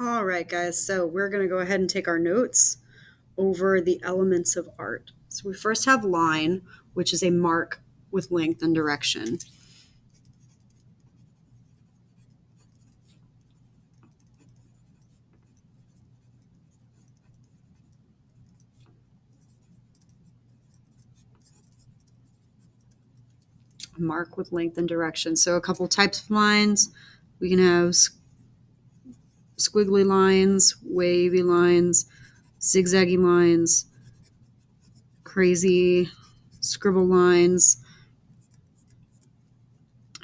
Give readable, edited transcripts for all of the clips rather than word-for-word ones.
All right, guys, so we're going to go ahead and take our notes over the elements of art. So we first have line, which is a mark with length and direction. Mark with length and direction. So a couple types of lines. We can have squiggly lines, wavy lines, zigzaggy lines, crazy scribble lines,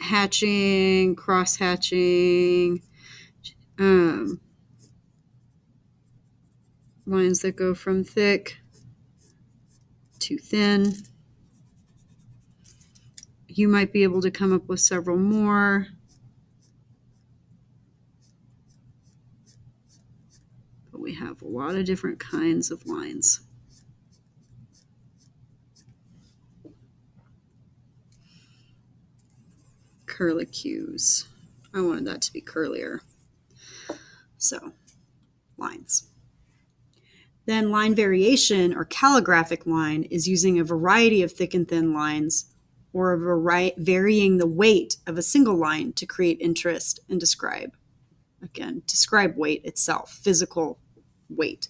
hatching, cross hatching, lines that go from thick to thin. You might be able to come up with several more. But we have a lot of different kinds of lines. Curlicues. I wanted that to be curlier. So, lines. Then line variation or calligraphic line is using a variety of thick and thin lines or varying the weight of a single line to create interest and describe. Again, describe weight itself, physical weight.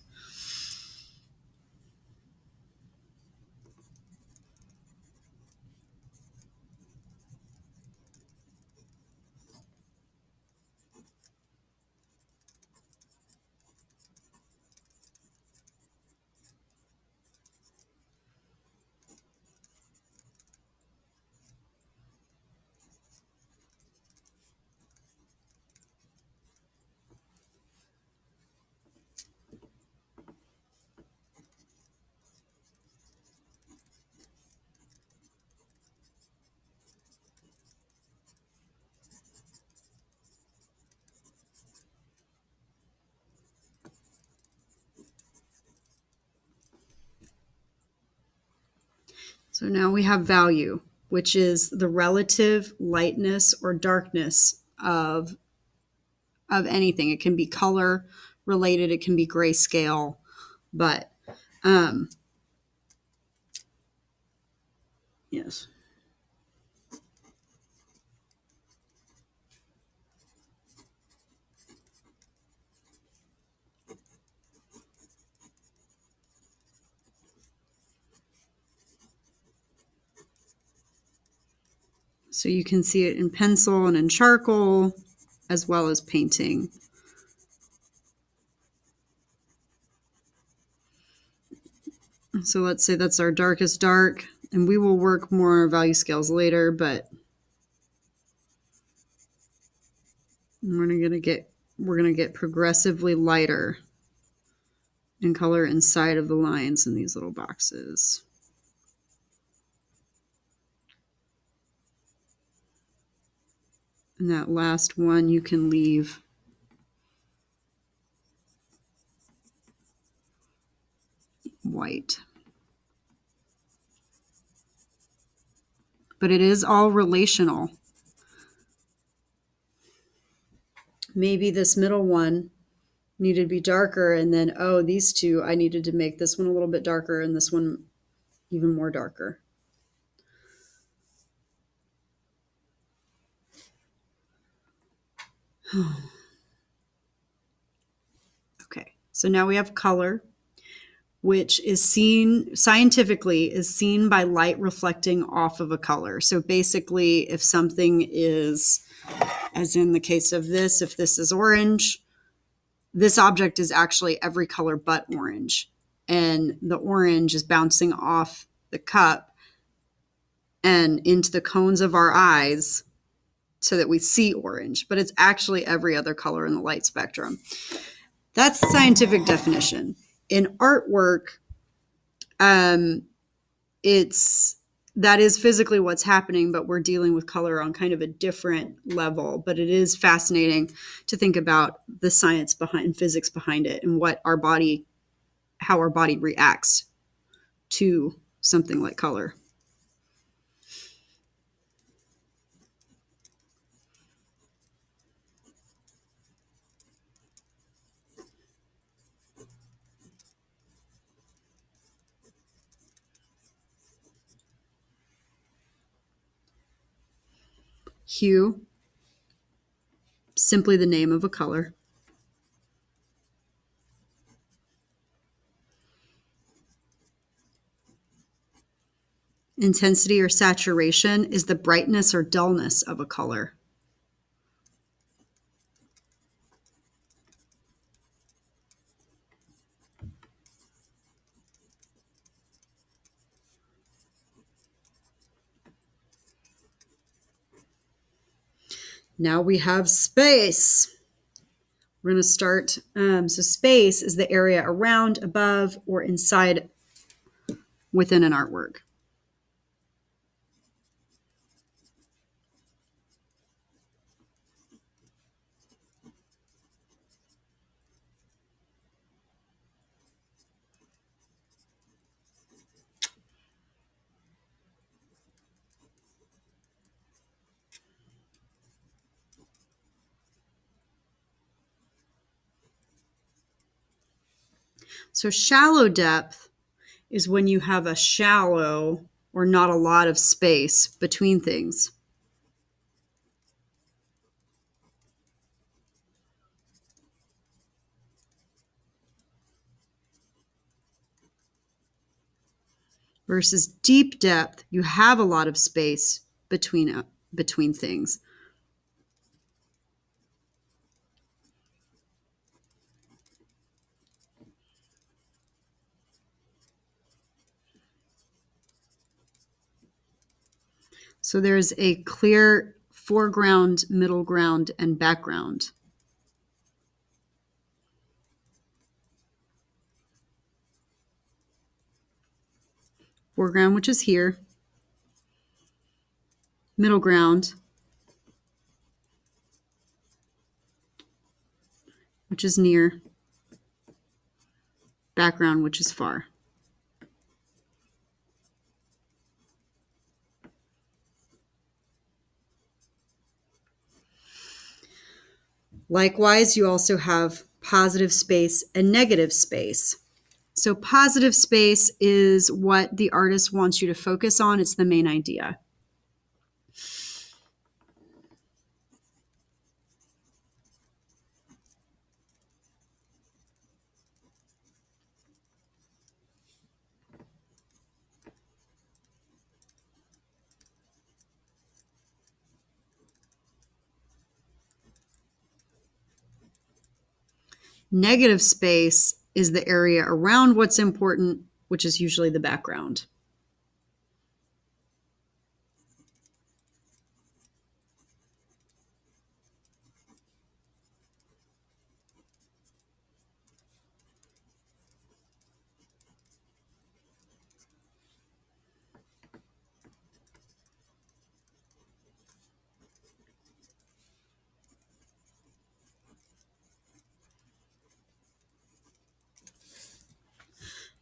So now we have value, which is the relative lightness or darkness of anything. It can be color related, it can be grayscale, but yes. So you can see it in pencil and in charcoal, as well as painting. So let's say that's our darkest dark, and we will work more on our value scales later, but we're gonna get progressively lighter in color inside of the lines in these little boxes. And that last one you can leave white. But it is all relational. Maybe this middle one needed to be darker, and then, oh, these two, I needed to make this one a little bit darker and this one even more darker. Okay, so now we have color, which is seen scientifically is seen by light reflecting off of a color. So basically, if something is, as in the case of this, if this is orange, this object is actually every color but orange. And the orange is bouncing off the cup and into the cones of our eyes so that we see orange, but it's actually every other color in the light spectrum. That's the scientific definition. In artwork, that is physically what's happening, but we're dealing with color on kind of a different level. But it is fascinating to think about the science behind physics behind it and how our body reacts to something like color. Hue, simply the name of a color. Intensity or saturation is the brightness or dullness of a color. Now we have space. We're going to start. So space is the area around, above, or inside within an artwork. So shallow depth is when you have a shallow or not a lot of space between things. Versus deep depth, you have a lot of space between things. So there's a clear foreground, middle ground, and background. Foreground, which is here. Middle ground, which is near. Background, which is far. Likewise, you also have positive space and negative space. So positive space is what the artist wants you to focus on. It's the main idea. Negative space is the area around what's important, which is usually the background.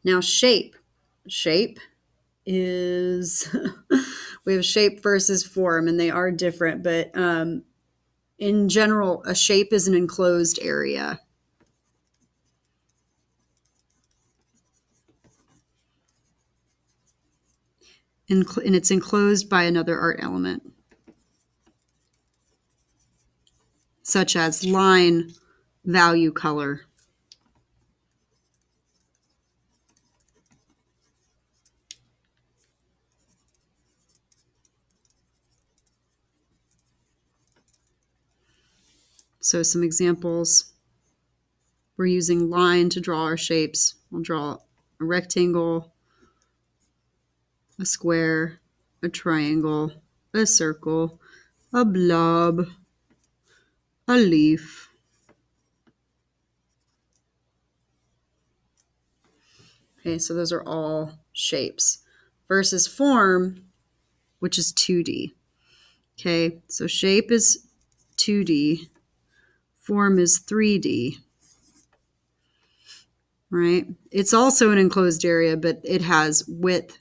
Now, shape. Shape is, we have shape versus form, and they are different, but in general, a shape is an enclosed area. And it's enclosed by another art element, such as line, value, color. So some examples. We're using line to draw our shapes. We'll draw a rectangle, a square, a triangle, a circle, a blob, a leaf. Okay, so those are all shapes. Versus form, which is 2D. Okay, so shape is 2D. Form is 3D. Right? It's also an enclosed area, but it has width.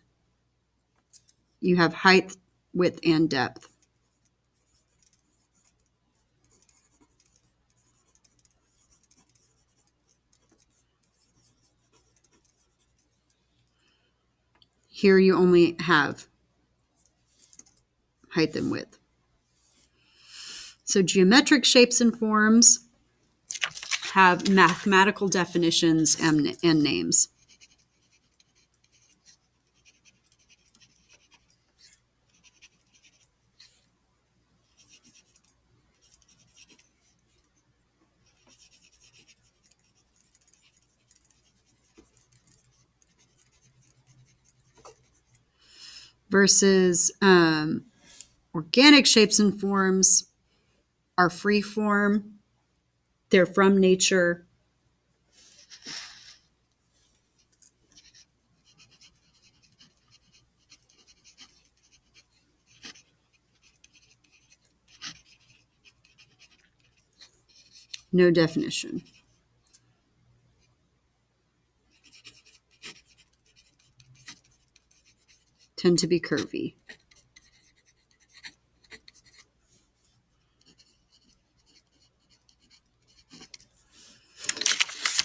You have height, width, and depth. Here you only have height and width. So geometric shapes and forms have mathematical definitions and names. Versus organic shapes and forms are free form. They're from nature. No definition. Tend to be curvy.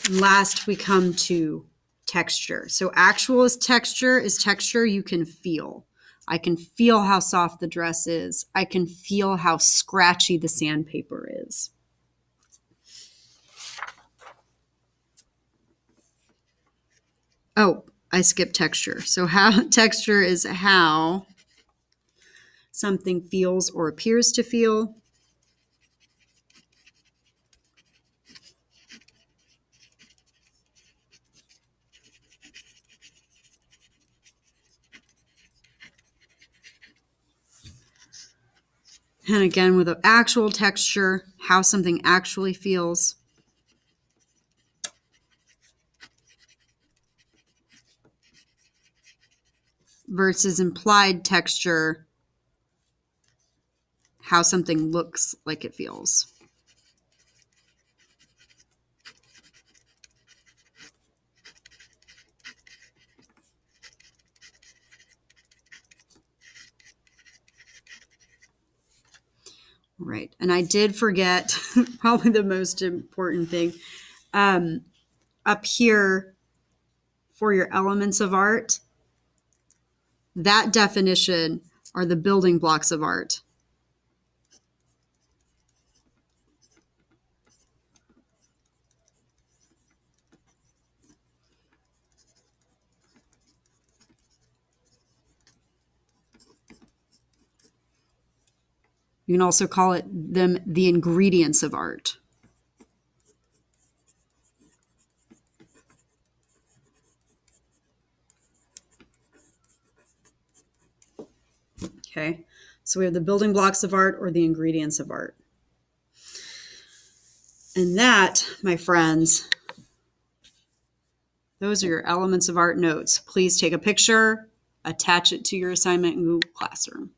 And last, we come to texture. So actual texture is texture you can feel. I can feel how soft the dress is. I can feel how scratchy the sandpaper is. Oh, I skipped texture. So how texture is how something feels or appears to feel. And again, with an actual texture, how something actually feels. Versus implied texture, how something looks like it feels. Right. And I did forget probably the most important thing. Up here for your elements of art, that definition are the building blocks of art. You can also call them the ingredients of art. Okay, so we have the building blocks of art or the ingredients of art. And that, my friends, those are your elements of art notes. Please take a picture, attach it to your assignment in Google Classroom.